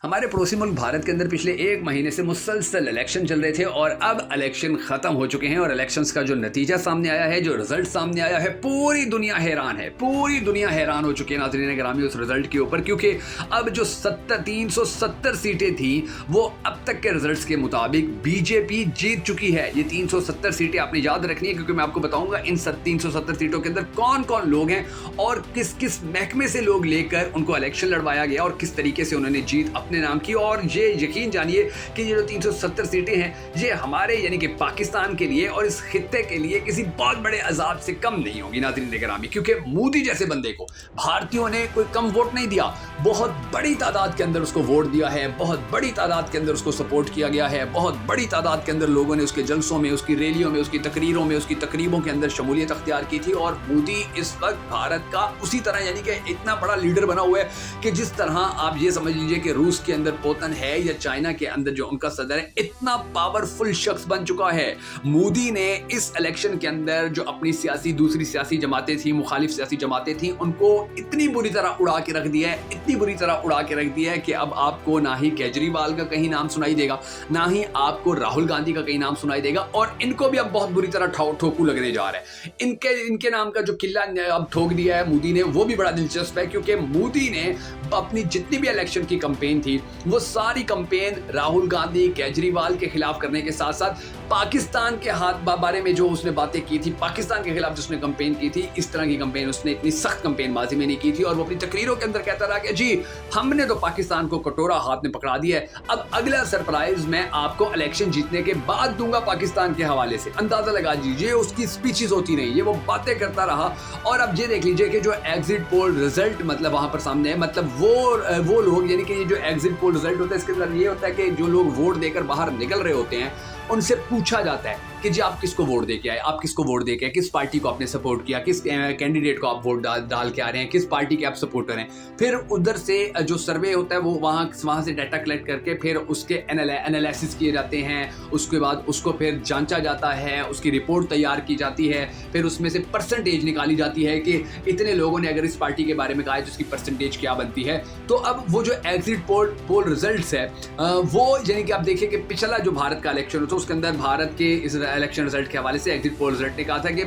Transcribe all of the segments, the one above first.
हमारे पड़ोसी मुल्क भारत के अंदर पिछले एक महीने से मुसलसल इलेक्शन चल रहे थे और अब इलेक्शन खत्म हो चुके हैं और इलेक्शंस का जो नतीजा सामने आया है, जो रिजल्ट सामने आया है, पूरी दुनिया हैरान है। पूरी दुनिया हैरान हो चुकी है नाज़रीन गिरामी उस रिजल्ट के ऊपर, क्योंकि अब जो 370 सीटें थी वो अब तक के रिजल्ट्स के मुताबिक बीजेपी जीत चुकी है। ये 370 सीटें आपने याद रखनी है, क्योंकि मैं आपको बताऊंगा इन 370 सीटों के अंदर कौन कौन लोग हैं और किस किस महकमे से लोग लेकर उनको इलेक्शन लड़वाया गया और किस तरीके से उन्होंने जीत अपने नाम की। और ये यकीन जानिए कि ये जो 370 सीटें हैं ये हमारे यानी कि पाकिस्तान के लिए और इस खित्ते के लिए किसी बहुत बड़े अजाब से कम नहीं होगी नाज़रीन गिरामी, क्योंकि मोदी जैसे बंदे को भारतीयों ने कोई कम वोट नहीं दिया। बहुत बड़ी तादाद के अंदर उसको वोट दिया है, बहुत बड़ी तादाद के अंदर उसको सपोर्ट किया गया है, बहुत बड़ी तादाद के अंदर लोगों ने उसके जलसों में, उसकी रैलियों में, उसकी तकरीरों में, उसकी तकरीबों के अंदर शमूलियत अख्तियार की थी। और मोदी इस वक्त भारत का उसी तरह यानी कि इतना बड़ा लीडर बना हुआ है कि जिस तरह आप ये समझ लीजिए कि रूस के अंदर पुतिन है या चाइना के अंदर जो उनका सदर है, इतना पावरफुल शख्स बन चुका है। मोदी ने इस इलेक्शन के अंदर जो अपनी दूसरी सियासी जमातें थी, मुखालिफ सियासी जमातें थी, उनको इतनी बुरी तरह उड़ा के रख दिया है, इतनी बुरी तरह उड़ा के रख दिया है कि अब आपको ना ही केजरीवाल का कहीं नाम सुनाई देगा, ना ही आपको राहुल गांधी का कहीं नाम सुनाई देगा। और इनको भी अब बहुत बुरी तरह ठोकू लगने जा रहा है। इनके नाम का जो किला अब ठोक दिया है मोदी ने, वो भी बड़ा दिलचस्प है, क्योंकि मोदी ने अपनी जितनी भी इलेक्शन की कैंपेन थी वो सारी कैंपेन राहुल गांधी, केजरीवाल के खिलाफ करने के साथ साथ पाकिस्तान के बारे में जो उसने बातें की थी, पाकिस्तान के खिलाफ जिसने कैंपेन की थी, इस तरह की कैंपेन उसने इतनी सख्त कैंपेन माजी में नहीं की थी। और वो अपनी तकरीरों के अंदर कहता रहा कि जी हमने तो पाकिस्तान को कटोरा हाथ में पकड़ा दिया है, अब अगला सरप्राइज मैं आपको इलेक्शन जीतने के बाद दूंगा पाकिस्तान के हवाले से। अंदाजा लगा दीजिए उसकी स्पीचेस होती नहीं, ये वो बातें करता रहा। और अब ये देख लीजिए कि जो एग्जिट पोल रिजल्ट मतलब वहां पर सामने है, मतलब वो लोग यानी कि ये जो एग्जिट पोल रिजल्ट होता है इसके अंदर ये होता है कि जो लोग वोट देकर बाहर निकल रहे होते हैं उनसे पूछा जाता है कि जी आप किसको वोट दे के आए, आप किसको वोट दे के आए, किस पार्टी को आपने सपोर्ट किया, किस कैंडिडेट को आप वोट डाल के आ रहे हैं, किस पार्टी के आप सपोर्टर हैं। फिर उधर से जो सर्वे होता है वो वहाँ से डाटा कलेक्ट करके फिर उसके एनालिसिस किए जाते हैं, उसके बाद उसको फिर जांचा जाता है, उसकी रिपोर्ट तैयार की जाती है, फिर उसमें से परसेंटेज निकाली जाती है कि इतने लोगों ने अगर इस पार्टी के बारे में कहा है तो उसकी परसेंटेज क्या बनती है। तो अब वो जो एग्जिट पोल रिजल्ट्स है वो यानी कि आप देखिए कि पिछला जो भारत का इलेक्शन होता है उसके अंदर भारत के इस इलेक्शन रिजल्ट के हवाले से एग्जिट पोल रिजल्ट ने कहा था कि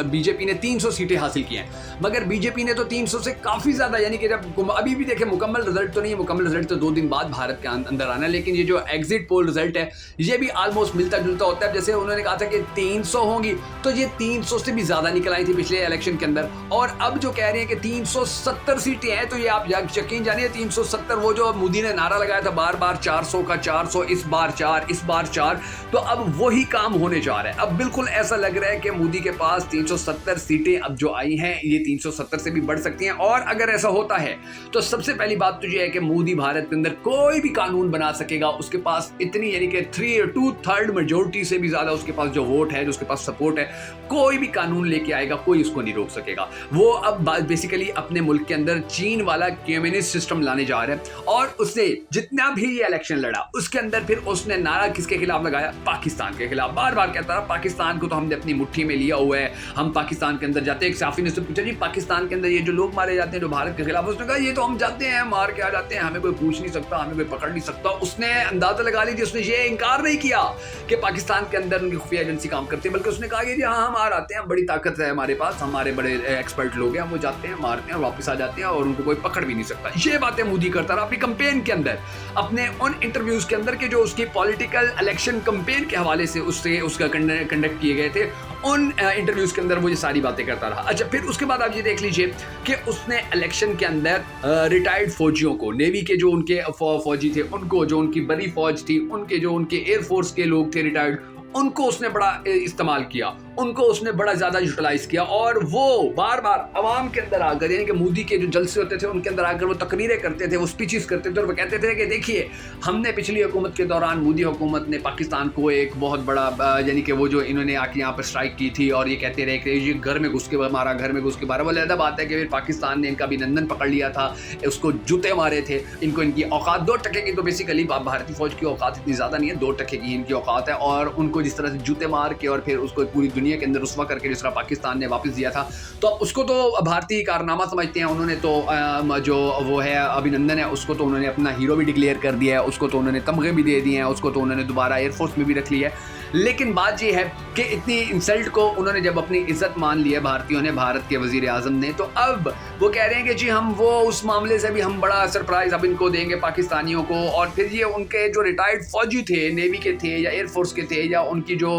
बीजेपी ने 300 सीटें हासिल की हैं, मगर बीजेपी ने तो 300 से काफी ज्यादा यानी कि जब अभी भी देखें मुकम्मल रिजल्ट तो नहीं है, मुकम्मल रिजल्ट तो 2 दिन बाद भारत के अंदर आना है, लेकिन ये जो एग्जिट पोल रिजल्ट है ये भी ऑलमोस्ट मिलता जुलता होता है। जैसे उन्होंने कहा था कि 300 होंगी तो ये 300 से भी ज्यादा निकल आई थी पिछले इलेक्शन के अंदर, और अब जो कह रहे हैं कि 370 सीटें हैं तो ये आप यकीन जानिए 370 वो जो मोदी ने नारा लगाया था बार बार 400 का 400, इस बार 4, इस बार 4, तो अब वही काम होने जा रहा है। अब बिल्कुल ऐसा लग रहा है कि मोदी के पास 370 सीटें अब जो आई हैं ये 370 से भी बढ़ सकती हैं। और अगर ऐसा होता है तो सबसे पहली बात तो ये है कि मोदी भारत के अंदर कोई भी कानून बना सकेगा, उसके पास इतनी यानी कि 2/3 मेजोरिटी से भी ज्यादा उसके पास जो वोट है, जो उसके पास सपोर्ट है, कोई भी कानून लेके आएगा कोई उसको नहीं रोक सकेगा। वो अब बेसिकली अपने मुल्क के अंदर चीन वाला कम्युनिस्ट सिस्टम लाने जा रहे हैं। और उसने जितना भी ये इलेक्शन लड़ा उसके अंदर फिर उसने नारा किसके खिलाफ लगाया, पाकिस्तान के खिलाफ। बार बार कहता रहा पाकिस्तान को तो हमने अपनी मुट्ठी में लिया हुआ है, हम पाकिस्तान के अंदर जाते हैं। एक साफी ने उससे पूछा जी पाकिस्तान के अंदर ये जो लोग मारे जाते हैं जो भारत के खिलाफ, उसने कहा ये तो हम जाते हैं मार के आ जाते हैं, हमें कोई पूछ नहीं सकता, हमें कोई पकड़ नहीं सकता। उसने अंदाजा लगा लीजिए, उसने ये इनकार नहीं किया कि पाकिस्तान के अंदर उनकी खुफिया एजेंसी काम करती है, बल्कि उसने कहा कि जी हाँ हम आ आते हैं, बड़ी ताकत है हमारे पास, हमारे बड़े एक्सपर्ट लोग हैं, वो जाते हैं मारते हैं वापस आ जाते हैं और उनको कोई पकड़ भी नहीं सकता। ये बातें मोदी करता रहा अपनी कैंपेन के अंदर, अपने उन इंटरव्यूज के अंदर के जो उसकी पॉलिटिकल इलेक्शन कैंपेन के हवाले से उसका कंडक्ट किए गए थे, उन इंटरव्यूज के अंदर वो ये सारी बातें करता रहा। अच्छा, फिर उसके बाद आप ये देख लीजिए कि उसने इलेक्शन के अंदर रिटायर्ड फौजियों को, नेवी के जो उनके फौजी थे उनको, जो उनकी बड़ी फौज थी उनके, जो उनके एयरफोर्स के लोग थे रिटायर्ड, उनको उसने बड़ा इस्तेमाल किया, उनको उसने बड़ा ज्यादा यूटिलाइज किया। और वो बार बार अवाम के अंदर आकर यानी कि मोदी के जो जलसे होते थे उनके अंदर आकर वो तकरीरें करते थे, वो स्पीचेस करते थे और वो कहते थे कि देखिए हमने पिछली हुकूमत के दौरान, मोदी हुकूमत ने पाकिस्तान को एक बहुत बड़ा यानी कि वो जो इन्होंने आके यहाँ पर स्ट्राइक की थी और ये कहते रहे कि ये घर में घुस के मारा, घर में घुस के मारा। वो अलग बात है कि फिर पाकिस्तान ने इनका अभिनंदन पकड़ लिया था, उसको जूते मारे थे, इनकी औकात 2 टके की, तो बेसिकली भारतीय फौज की औकात इतनी ज्यादा नहीं है, 2 टके की इनकी औकात है। और उनको जिस तरह से जूते मार के और फिर उसको पूरी दुनिया के अंदर रुस्वा करके जिस तरह पाकिस्तान ने वापस दिया था, तो उसको तो भारतीय कारनामा समझते हैं। उन्होंने तो जो वो है अभिनंदन है, उसको तो उन्होंने अपना हीरो भी डिक्लेयर कर दिया है, उसको तो उन्होंने तमगे भी दे दिए हैं, उसको तो उन्होंने दोबारा एयरफोर्स में भी रख लिया है। लेकिन बात ये है कि इतनी इंसल्ट को उन्होंने जब अपनी इज्जत मान ली है भारतीयों ने, भारत के वजीर आजम ने, तो अब वो कह रहे हैं कि जी हम वो उस मामले से भी हम बड़ा सरप्राइज अब इनको देंगे पाकिस्तानियों को। और फिर ये उनके जो रिटायर्ड फौजी थे, नेवी के थे या एयरफोर्स के थे या उनकी जो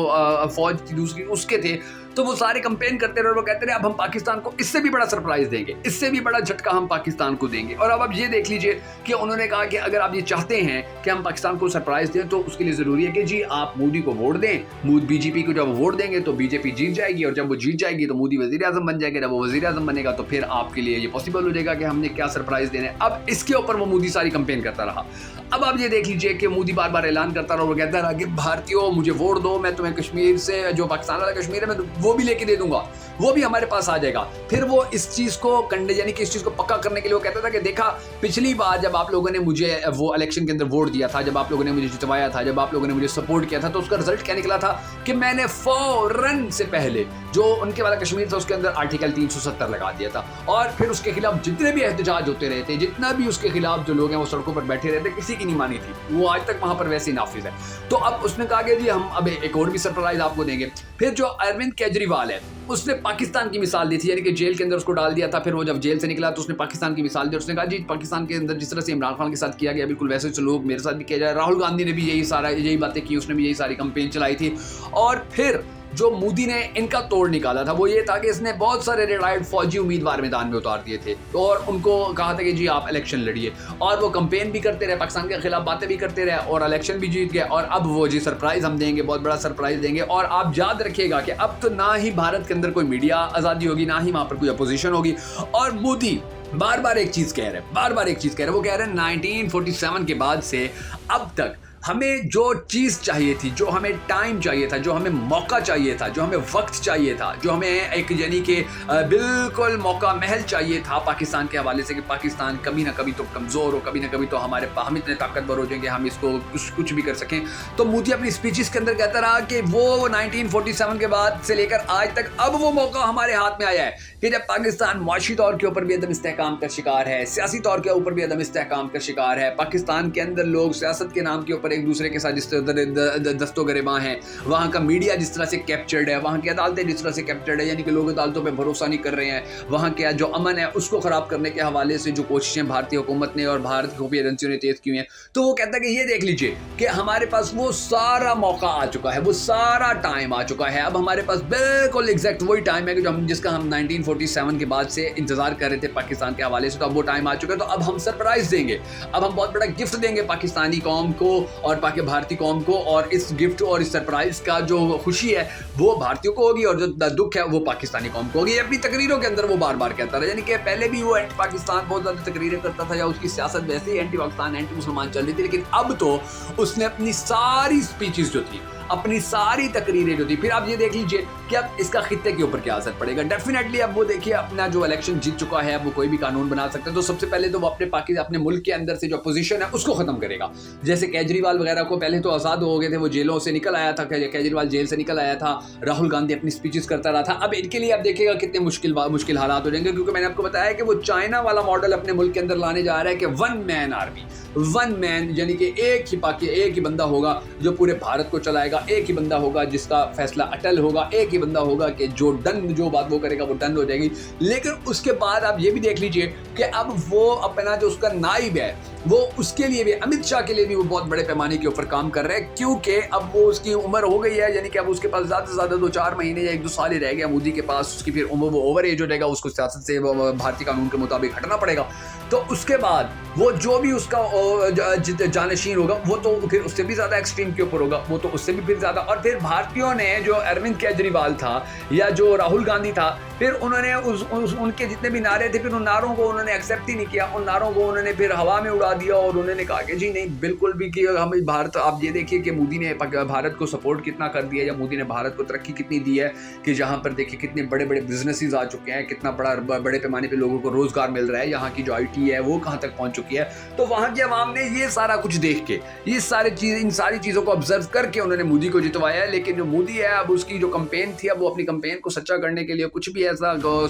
फौज थी दूसरी उसके थे, तो वो सारे कंपेन करते रहे और वो कहते रहे अब हम पाकिस्तान को इससे भी बड़ा सरप्राइज देंगे, इससे भी बड़ा झटका हम पाकिस्तान को देंगे। और अब ये देख लीजिए कि उन्होंने कहा कि अगर आप ये चाहते हैं कि हम पाकिस्तान को सरप्राइज दें तो उसके लिए जरूरी है कि जी आप मोदी को वोट दें। बीजेपी को जब वोट देंगे तो बीजेपी जीत जाएगी, और जब वो जीत जाएगी तो मोदी वजीर आजम बन जाएगा। जब वो वजीर आजम बनेगा तो फिर आपके लिए ये पॉसिबल हो जाएगा कि हमने क्या सरप्राइज देने। अब इसके ऊपर वो मोदी सारी कंपेन करता रहा। अब आप ये देख लीजिए कि मोदी बार बार ऐलान करता रहा और कहता रहा कि भारतीयों मुझे वोट दो, मैं तुम्हें कश्मीर से, जो पाकिस्तान वाला कश्मीर है, मैं वो भी लेके दे दूंगा, वो भी हमारे पास आ जाएगा। फिर वो इस चीज को यानी कि इस चीज को पक्का करने के लिए वो कहता था कि देखा पिछली बार जब आप लोगों ने मुझे वो इलेक्शन के अंदर वोट दिया था, जब आप लोगों ने मुझे जितवाया था, जब आप लोगों ने मुझे सपोर्ट किया था, तो उसका रिजल्ट क्या निकला था कि मैंने फौरन से पहले जो उनके वाला कश्मीर था उसके अंदर आर्टिकल 370 लगा दिया था। और फिर उसके खिलाफ जितने भी एहतजाज होते रहे थे, जितना भी उसके खिलाफ जो लोग हैं वो सड़कों पर बैठे रहते, किसी की नहीं मानी थी, वो आज तक वहां पर वैसे ही नाफिज है। तो अब उसने कहा कि जी हम अब एक और भी सरप्राइज आपको देंगे। फिर जो अरविंद केजरीवाल है उसने पाकिस्तान की मिसाल दी थी, यानी कि जेल के अंदर उसको डाल दिया था। फिर वो जब जेल से निकला तो उसने पाकिस्तान की मिसाल दी, उसने कहा जी पाकिस्तान के अंदर जिस तरह से इमरान खान के साथ किया गया बिल्कुल वैसे सलूक मेरे साथ भी किया जाए। राहुल गांधी ने भी यही बातें की, उसने भी यही सारी कंपेन चलाई थी। और फिर जो मोदी ने इनका तोड़ निकाला था वो ये था कि इसने बहुत सारे रिटायर्ड फौजी उम्मीदवार मैदान में उतार दिए थे और उनको कहा था कि जी आप इलेक्शन लड़िए, और वो कंपेन भी करते रहे, पाकिस्तान के खिलाफ बातें भी करते रहे और इलेक्शन भी जीत गए। और अब वो जी सरप्राइज हम देंगे, बहुत बड़ा सरप्राइज देंगे। और आप याद रखिएगा कि अब तो ना ही भारत के अंदर कोई मीडिया आज़ादी होगी, ना ही वहाँ पर कोई अपोजिशन होगी। और मोदी बार बार एक चीज़ कह रहे हैं, वो कह रहे हैं 1947 के बाद से अब तक हमें जो चीज़ चाहिए थी, जो हमें टाइम चाहिए था, जो हमें मौका चाहिए था, जो हमें वक्त चाहिए था, जो हमें एक यानी कि बिल्कुल मौका महल चाहिए था पाकिस्तान के हवाले से कि पाकिस्तान कभी ना कभी तो कमज़ोर हो, कभी ना कभी तो हम इतने ताकतवर हो जाएंगे, हम इसको कुछ भी कर सकें। तो मोदी अपनी स्पीचेस के अंदर कहता रहा कि वो 1947 के बाद से लेकर आज तक अब वो मौका हमारे हाथ में आया है कि जब पाकिस्तान मुआशी तौर के ऊपर भी अदम इस्तेहकाम का शिकार है, सियासी तौर के ऊपर भी अदम इस्तेहकाम का शिकार है, पाकिस्तान के अंदर लोग सियासत के नाम के ऊपर एक दूसरे के साथ जिस तरह दस्तों गिरबां हैं, वहाँ का मीडिया जिस तरह से कैप्चर्ड है, वहाँ की अदालतें जिस तरह से कैप्चर्ड है, यानी कि लोग अदालतों पे भरोसा नहीं कर रहे हैं, वहाँ के जो अमन है उसको ख़राब करने के हवाले से जो कोशिशें भारतीय हुकूमत ने और भारत की खुफिया एजेंसियों ने तेज़ की हैं। तो वो कहता है कि ये देख लीजिए कि हमारे पास वो सारा मौका आ चुका है, वो सारा टाइम आ चुका है। अब हमारे पास बिल्कुल एग्जैक्ट वही टाइम है कि जिसका हम 1947 के बाद से इंतजार कर रहे थे पाकिस्तान के हवाले से। तो अब वो टाइम आ चुका है, तो अब हम सरप्राइज देंगे, अब हम बहुत बड़ा गिफ्ट देंगे पाकिस्तानी कौम को और भारतीय कौम को। और इस गिफ्ट और इस सरप्राइज का जो खुशी है वो भारतीयों को होगी और जो दुख है वो पाकिस्तानी कौम को होगी। अपनी तकरीरों के अंदर वो बार बार कहता रहा, यानी कि पहले भी वो एंटी पाकिस्तान बहुत ज़्यादा तकरीरें करता था या उसकी सियासत वैसे ही एंटी पाकिस्तान एंटी मुसलमान चल रही थी, लेकिन अब तो उसने अपनी सारी स्पीचेस जो थी, अपनी सारी तकरीरें जो थी, फिर आप ये देख लीजिए कि अब इसका खित्ते के ऊपर क्या असर पड़ेगा। डेफिनेटली अब वो देखिए अपना जो इलेक्शन जीत चुका है, अब वो कोई भी कानून बना सकते हैं। तो सबसे पहले तो वो अपने मुल्क के अंदर से जो अपोजिशन है उसको खत्म करेगा। जैसे केजरीवाल वगैरह को पहले तो आज़ाद हो गए थे, वो जेलों से निकल आया था, केजरीवाल जेल से निकल आया था, राहुल गांधी अपनी स्पीचेस करता रहा था। अब इनके लिए आप देखिएगा कितने मुश्किल हालात हो जाएंगे, क्योंकि मैंने आपको बताया कि वो चाइना वाला मॉडल अपने मुल्क के अंदर लाने जा रहा है कि one man army, one man यानी कि एक ही बंदा होगा जो पूरे भारत को चलाएगा, एक ही बंदा होगा जिसका फैसला अटल होगा, एक ही बंदा होगा कि जो बात वो करेगा वो डन हो जाएगी। लेकिन उसके बाद आप ये भी देख लीजिए कि अब वो अपना जो उसका नाइब है वो उसके लिए भी, अमित शाह के लिए भी वो बहुत बड़े पैमाने के ऊपर काम कर रहे हैं, क्योंकि अब वो उसकी उम्र हो गई है, यानी कि अब उसके पास ज़्यादा से ज़्यादा 2-4 महीने या 1-2 साल ही रह गया मोदी के पास, उसकी फिर उम्र वो ओवर एज हो जाएगा, उसको सियासत से भारतीय कानून के मुताबिक हटना पड़ेगा। तो उसके बाद वो जो भी उसका जानशीन होगा वो तो फिर उससे भी ज़्यादा एक्सट्रीम के ऊपर होगा, वो तो उससे भी फिर ज़्यादा। और फिर भारतीयों ने जो अरविंद केजरीवाल था या जो राहुल गांधी था, फिर फिर उन्होंने उनके जितने भी नारे थे, फिर उन नारों को उन्होंने एक्सेप्ट ही नहीं किया। उन नारों को उन्होंने फिर हवा में उड़ा दिया और उन्होंने कहा कि जी नहीं, बिल्कुल भी कि हम भारत, आप ये देखिए कि मोदी ने भारत को सपोर्ट कितना कर दिया, या मोदी ने भारत को तरक्की कितनी दी है कि जहाँ पर देखिए कितने बड़े बड़े बिजनेसेस आ चुके हैं, कितना बड़े पैमाने पे लोगों को रोजगार मिल रहा है, यहाँ की जो आईटी है वो कहाँ तक पहुँच चुकी है। तो वहाँ की आवाम ने ये सारा कुछ देख के, इन सारी चीज़ों को ऑब्जर्व करके उन्होंने मोदी को जितवाया है। लेकिन जो मोदी है, अब उसकी जो कंपेन थी, अब वो अपनी कंपेन को सच्चा करने के लिए कुछ भी ऐसा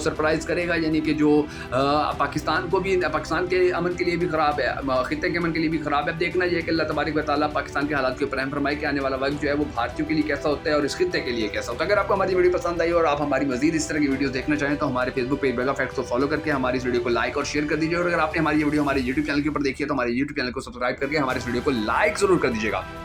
सरप्राइज करेगा, यानी कि जो पाकिस्तान के अमन के लिए भी खराब है, खित्ते के अमन के लिए भी खराब है। देखना यह कि अल्लाह तबारक व तआला पाकिस्तान के हालात के ऊपर रहम फरमाए कि आने वाला वक्त जो है वो भारतीयों के लिए कैसा होता है और इस खित्ते के लिए कैसा होता है। अगर आपको हमारी वीडियो पसंद आई और आप हमारी मजीद इस तरह की वीडियो देखना चाहें तो हमारे फेसबुक पेज मेगा फैक्ट्स को फॉलो करके हमारी इस वीडियो को लाइक और शेयर कर दीजिए। और अगर आपने हमारी ये वीडियो हमारे यूट्यूब चैनल के ऊपर देखी है तो हमारे यूट्यूब चैनल को सब्सक्राइब करके हमारे इस वीडियो को लाइक जरूर कर दीजिएगा।